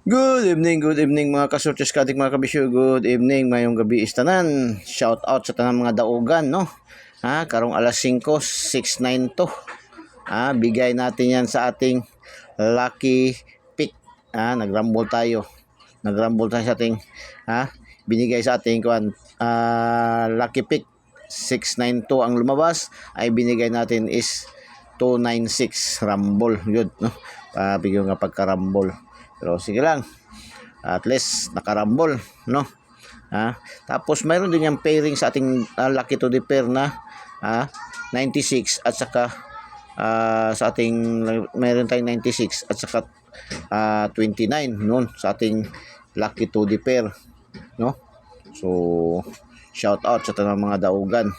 Good evening mga kasortes kadik mga kabisyo. Good evening, mayong gabi istanan. Shout out sa tanang mga daugan, no? Karong alas 5, 6:09 to. Bigay natin yan sa ating lucky pick. Nagrumble tayo. Nagrumble tayo sa ating binigay sa ating lucky pick 692 ang lumabas, ay binigay natin is 296 rumble. Good, no? Bigyan nga pagka-rumble. Pero sige lang. At least nakarambol, no? Tapos mayroon din yung pairing sa ating lucky to the pair na 96 at saka sa ating mayroon tayong 96 at saka 29 noon sa ating lucky to the pair, no? So shout out sa tanang mga daugan.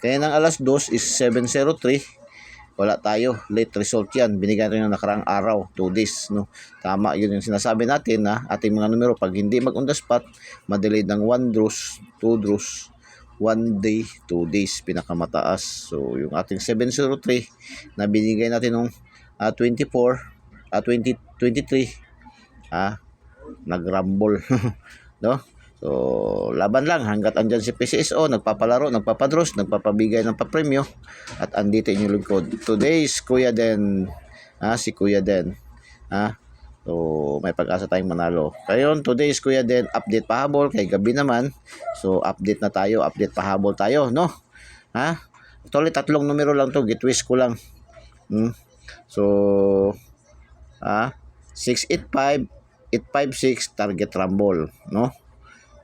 Kaya ng alas 2 is 703. Wala tayo, late result yan, binigyan rin ng nakarang araw, 2 days, no? Tama, yun yung sinasabi natin na ating mga numero, pag hindi mag on the spot, madelayed ng 1 draws, 2 draws, 1 day, 2 days, pinakamataas. So yung ating 703 na binigay natin nung 2023, nagrumble. No? So, laban lang hanggat andyan si PCSO, nagpapalaro, nagpapadros, nagpapabigay ng papremyo, at andito inyong lingkod. Today's Kuya Den, si Kuya Den. So, may pag-asa tayong manalo. Kayon, today's Kuya Den, update pahabol, kay gabi naman. So, update na tayo, update pahabol tayo, no? Actually, 3 numero lang to, gitwist ko lang. So, 685, 856, target rumble, no?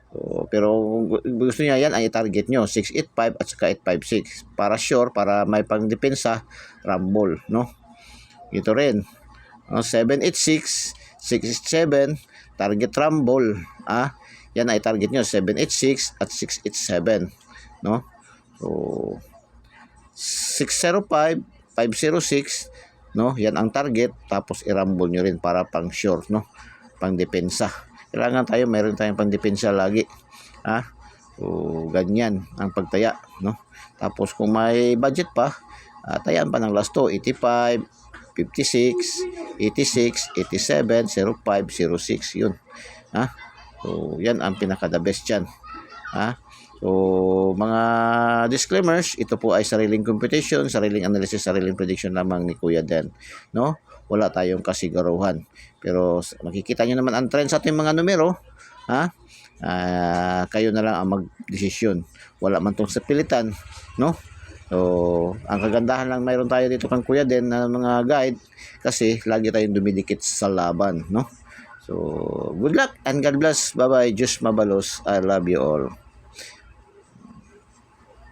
So, pero gusto niya yan ay target nyo 685 at saka 856 para sure, para may pangdepensa rumble, no? Ito rin 786, 687 target rumble. Yan ay target nyo 786 at 687, no? So 605, 506, no? Yan ang target, tapos i-rumble nyo rin para pang sure, no? Pang depensa. Kailangan tayo, mayroon tayong pangdepensa lagi. So, ganyan ang pagtaya, no? Tapos kung may budget pa, tayaan pa ng last 2, 85, 56, 86, 87, 05, 06, yun. So, yan ang pinaka-the best yan. So, mga disclaimers, ito po ay sariling computation, sariling analysis, sariling prediction lamang ni Kuya Den, no? Wala tayong kasiguruhan. Pero makikita nyo naman ang trend sa ating mga numero. Kayo na lang ang magdesisyon. Wala man tong sa pilitan, no? So, ang kagandahan lang mayroon tayo dito kang Kuya Den na mga guide, kasi lagi tayong dumidikit sa laban, no? So, good luck and God bless. Bye-bye. Diyos mabalos. I love you all.